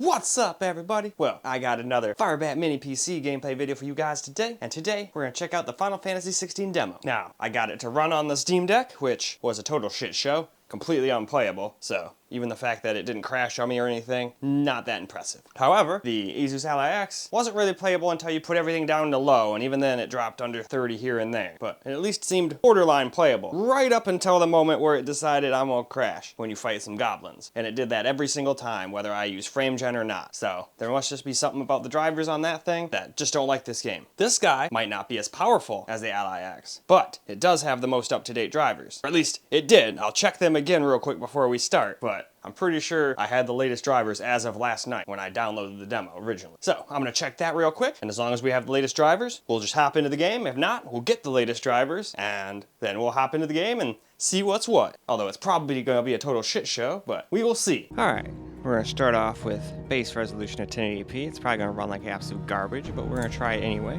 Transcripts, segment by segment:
What's up, everybody? Well, I got another FIREBAT mini PC gameplay video for you guys today, and today we're gonna check out the Final Fantasy XVI demo. Now, I got it to run on the Steam Deck, which was a total shit show, completely unplayable, so even the fact that it didn't crash on me or anything, not that impressive. However, the Asus Ally X wasn't really playable until you put everything down to low, and even then it dropped under 30 here and there. But it at least seemed borderline playable, right up until the moment where it decided I'm gonna crash when you fight some goblins. And it did that every single time, whether I use frame gen or not. So there must just be something about the drivers on that thing that just don't like this game. This guy might not be as powerful as the Ally X, but it does have the most up-to-date drivers. Or at least it did. I'll check them again real quick before we start, but I'm pretty sure I had the latest drivers as of last night when I downloaded the demo originally. So I'm gonna check that real quick, and as long as we have the latest drivers, we'll just hop into the game. If not, we'll get the latest drivers, and then we'll hop into the game and see what's what. Although it's probably gonna be a total shit show, but we will see. Alright, we're gonna start off with base resolution at 1080p. It's probably gonna run like absolute garbage, but we're gonna try it anyway.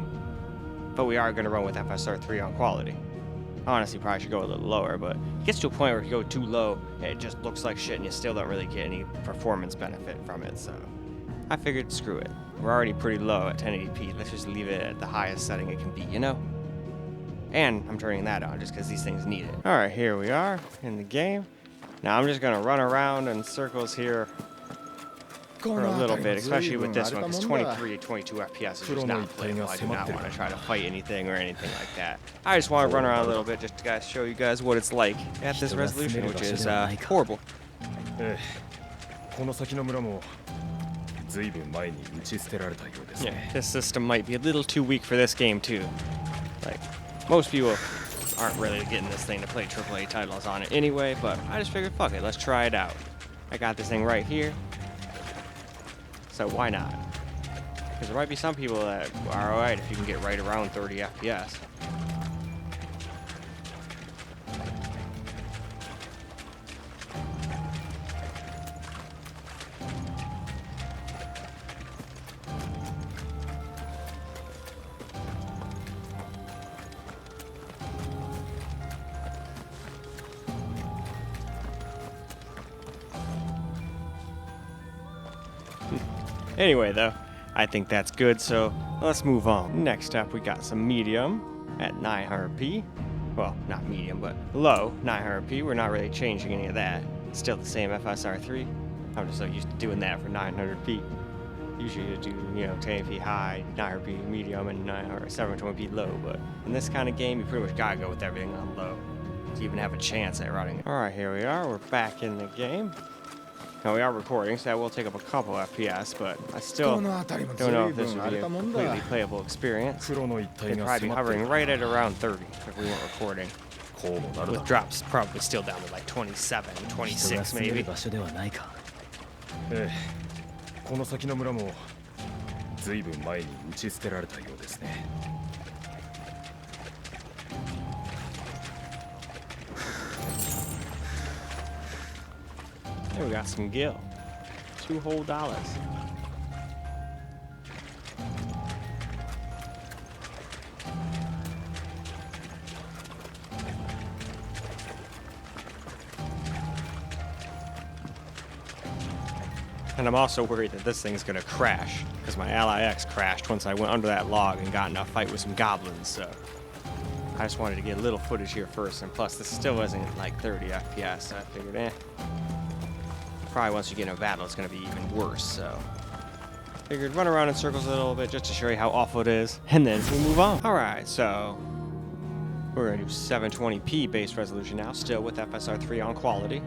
But we are gonna run with FSR3 on quality. Honestly, probably should go a little lower, but it gets to a point where you go too low, it just looks like shit and you still don't really get any performance benefit from it, so I figured screw it. We're already pretty low at 1080p, let's just leave it at the highest setting it can be, you know? And I'm turning that on just because these things need it. Alright, here we are in the game. Now I'm just gonna run around in circles here for a little bit, especially with this one, because 23 to 22 FPS is just not playable. I do not want to try to fight anything or anything like that. I just want to run around a little bit just to show you guys what it's like at this resolution, which is horrible. Yeah, this system might be a little too weak for this game too. Like, most people aren't really getting this thing to play AAA titles on it anyway, but I just figured, fuck it, let's try it out. I got this thing right here. So why not? Because there might be some people that are alright if you can get right around 30 FPS. Anyway, though, I think that's good, so let's move on. Next up, we got some medium at 900p. Well, not medium, but low 900p. We're not really changing any of that. It's still the same FSR3. I'm just so used to doing that for 900p. Usually you do, 1080p high, 900p medium, and 720p low, but in this kind of game, you pretty much gotta go with everything on low to even have a chance at running it. Alright, here we are. We're back in the game. Now we are recording, so that will take up a couple FPS, but I still don't know if this would be a completely playable experience. It'd probably be hovering right at around 30 if we weren't recording. With drops probably still down to like 27, 26 maybe. Hey, we got some gil. $2 whole. And I'm also worried that this thing's gonna crash, because my Ally X crashed once I went under that log and got in a fight with some goblins, so I just wanted to get a little footage here first, and plus this still isn't like 30 FPS, so I figured, probably once you get in a battle, it's going to be even worse, so figured run around in circles a little bit just to show you how awful it is, and then we'll move on. Alright, so we're going to do 720p base resolution now, still with FSR3 on quality.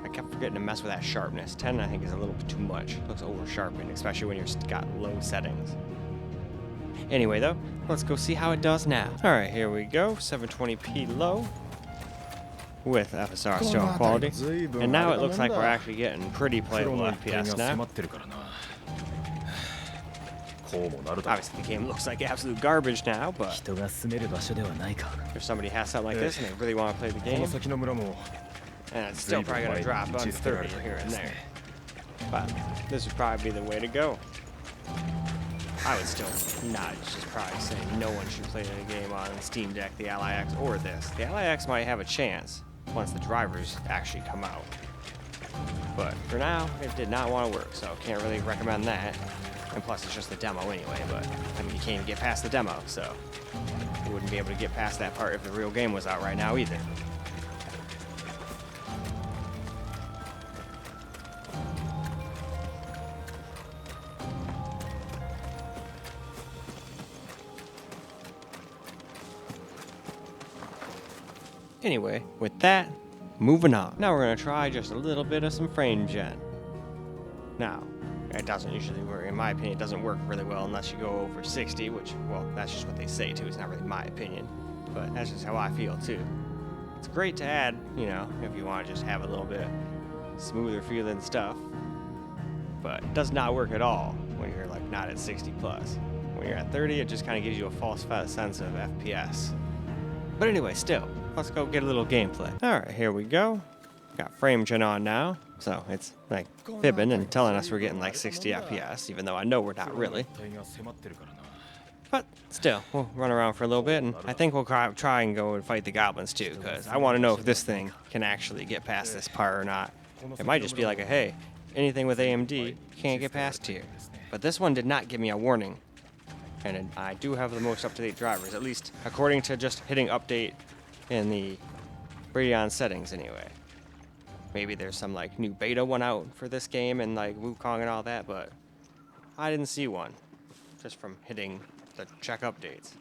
I kept forgetting to mess with that sharpness. 10, I think, is a little bit too much. It looks over-sharpened, especially when you've got low settings. Anyway, though, let's go see how it does now. Alright, here we go, 720p low. With FSR still on quality, and now it looks like we're actually getting pretty playable FPS now. Obviously the game looks like absolute garbage now, but if somebody has something like this and they really want to play the game, and it's still probably going to drop under 30 here and there, but this would probably be the way to go. I would still not just probably say no one should play the game on Steam Deck, the Ally X, or this. The Ally X might have a chance once the drivers actually come out. But for now, it did not want to work, so can't really recommend that. And plus, it's just the demo anyway, but I mean, you can't even get past the demo, so you wouldn't be able to get past that part if the real game was out right now either. Anyway, with that, moving on. Now we're going to try just a little bit of some frame gen. Now, it doesn't usually work, in my opinion, it doesn't work really well unless you go over 60, which, well, that's just what they say too, it's not really my opinion, but that's just how I feel too. It's great to add, you know, if you want to just have a little bit smoother feeling stuff, but it does not work at all when you're like not at 60 plus. When you're at 30, it just kind of gives you a false sense of FPS. But anyway, still, let's go get a little gameplay. Alright, here we go. Got frame gen on now, so it's like fibbing and telling us we're getting like 60 FPS, even though I know we're not really. But still, we'll run around for a little bit, and I think we'll try and go and fight the goblins too, because I want to know if this thing can actually get past this part or not. It might just be like a, hey, anything with AMD can't get past here. But this one did not give me a warning. And I do have the most up-to-date drivers, at least according to just hitting update in the Radeon settings anyway. Maybe there's some like new beta one out for this game and like Wukong and all that, but I didn't see one just from hitting the check updates.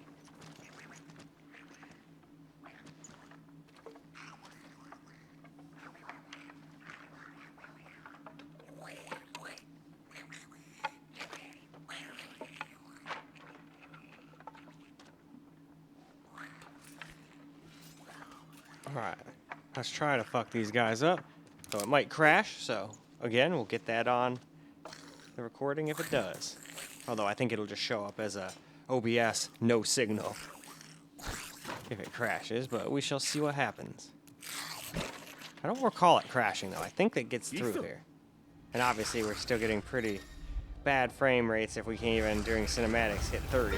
Alright, let's try to fuck these guys up. So it might crash, so again, we'll get that on the recording if it does. Although I think it'll just show up as a OBS no signal if it crashes, but we shall see what happens. I don't recall it crashing though, I think it gets through here. And obviously we're still getting pretty bad frame rates if we can't even, during cinematics, hit 30.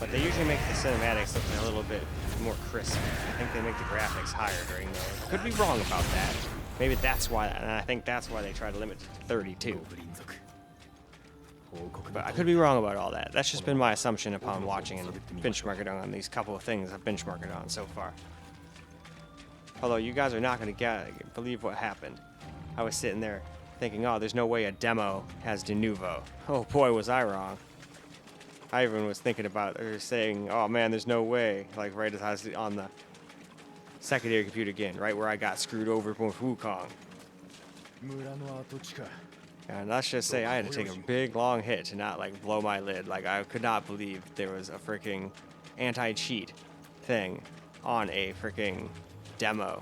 But they usually make the cinematics look a little bit more crisp. I think they make the graphics higher during those. Could be wrong about that. Maybe that's why, and I think that's why they try to limit it to 32. But I could be wrong about all that. That's just been my assumption upon watching and benchmarking on these couple of things I've benchmarked on so far. Although you guys are not going to believe what happened. I was sitting there thinking, oh, there's no way a demo has de novo. Oh boy, was I wrong. I even was thinking about, or saying, oh man, there's no way, like right as I was on the secondary computer again, right where I got screwed over with Wukong. And let's just say I had to take a big long hit to not like blow my lid. Like I could not believe there was a freaking anti-cheat thing on a freaking demo.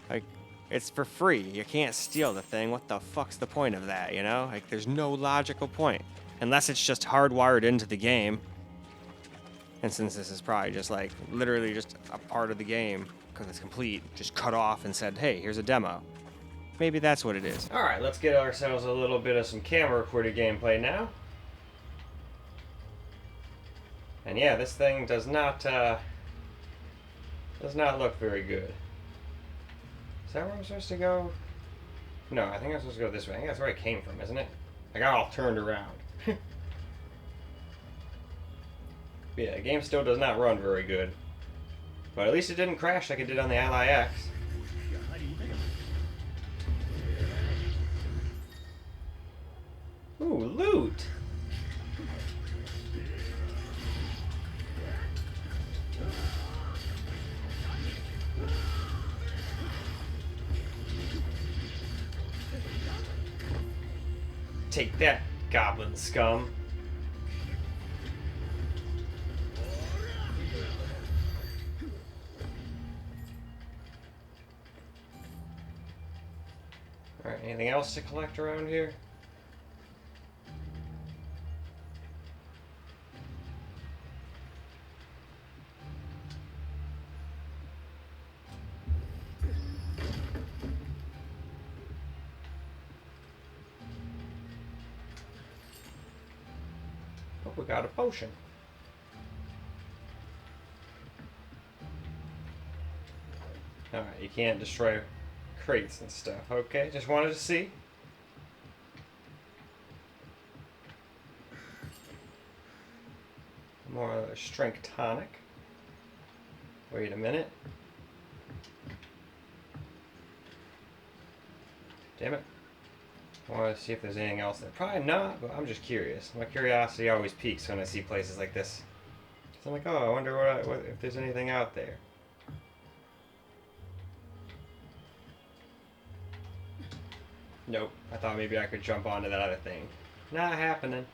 Like, it's for free. You can't steal the thing. What the fuck's the point of that, you know? Like, there's no logical point. Unless it's just hardwired into the game. And since this is probably just like, literally just a part of the game, because it's complete, just cut off and said, hey, here's a demo. Maybe that's what it is. Alright, let's get ourselves a little bit of some camera recorded gameplay now. And yeah, this thing does not look very good. Is that where I'm supposed to go? No, I think I'm supposed to go this way. I think that's where I came from, isn't it? I got all turned around. Yeah, the game still does not run very good. But at least it didn't crash like it did on the Ally X. Ooh, loot! Take that, goblin scum. Alright, anything else to collect around here? Oh, we got a potion. Alright, you can't destroy crates and stuff. Okay, just wanted to see. More strength tonic. Wait a minute. Damn it. I want to see if there's anything else there. Probably not, but I'm just curious. My curiosity always peaks when I see places like this. So I'm like, oh, I wonder what if there's anything out there. Nope. I thought maybe I could jump onto that other thing. Not happening.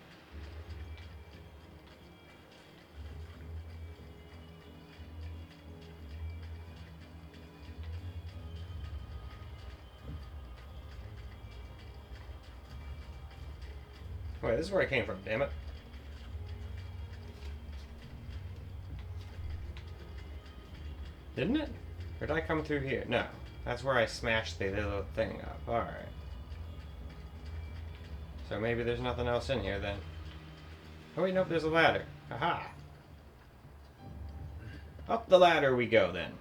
Wait, this is where I came from, damn it. Didn't it? Or did I come through here? No. That's where I smashed the little thing up. Alright. So maybe there's nothing else in here then. Oh wait, nope, there's a ladder. Aha! Up the ladder we go then.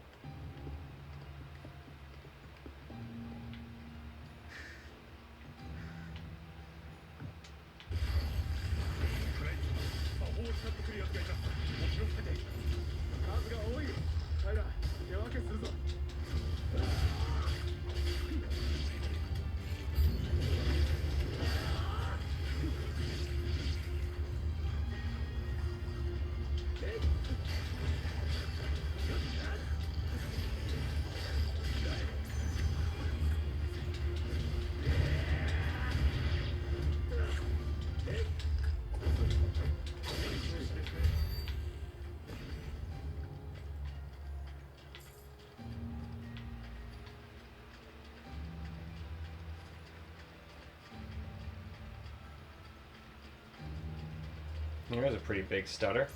Here's a pretty big stutter.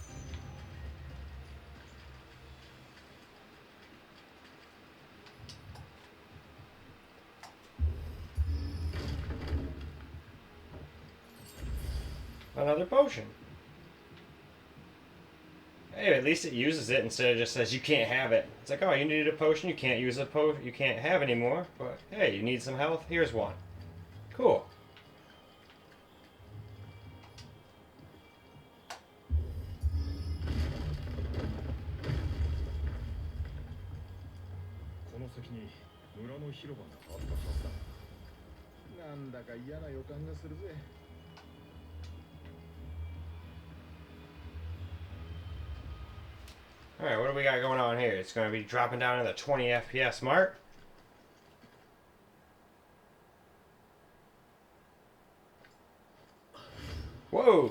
Another potion. Hey, at least it uses it instead of just says you can't have it. It's like, oh, you needed a potion, you can't use a potion, you can't have anymore. But hey, you need some health, here's one. Cool. Alright, what do we got going on here? It's going to be dropping down to the 20 FPS mark. Whoa!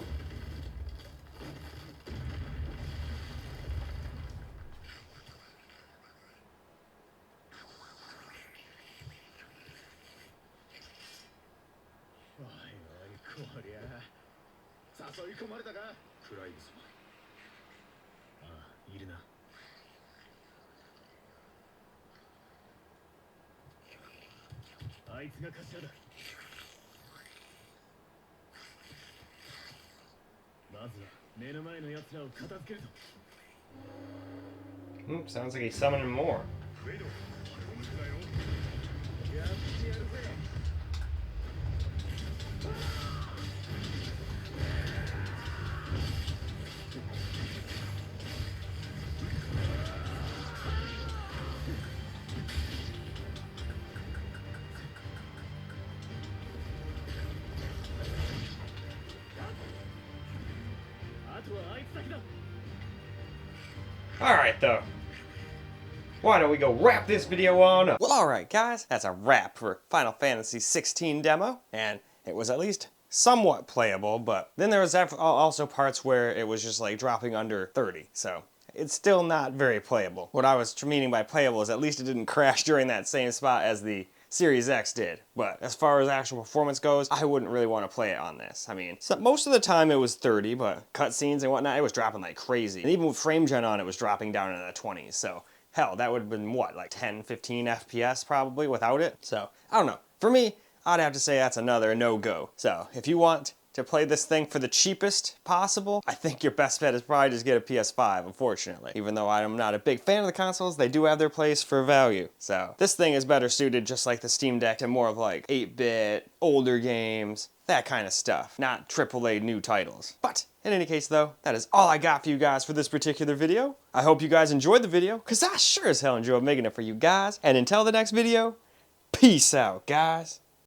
Sounds like he's summoning more. Alright though. Why don't we go wrap this video on up? Well, alright guys, that's a wrap for Final Fantasy XVI demo, and it was at least somewhat playable, but then there was also parts where it was just like dropping under 30, so it's still not very playable. What I was meaning by playable is at least it didn't crash during that same spot as the Series X did. But as far as actual performance goes, I wouldn't really want to play it on this. I mean, so most of the time it was 30, but cutscenes and whatnot, it was dropping like crazy. And even with frame gen on, it was dropping down into the 20s. So hell, that would have been what, like 10, 15 FPS probably without it? So I don't know. For me, I'd have to say that's another no-go. So if you want to play this thing for the cheapest possible, I think your best bet is probably just get a PS5, unfortunately. Even though I'm not a big fan of the consoles, they do have their place for value. So this thing is better suited, just like the Steam Deck, to more of like 8-bit, older games, that kind of stuff, not AAA new titles. But in any case though, that is all I got for you guys for this particular video. I hope you guys enjoyed the video, because I sure as hell enjoyed making it for you guys. And until the next video, peace out, guys.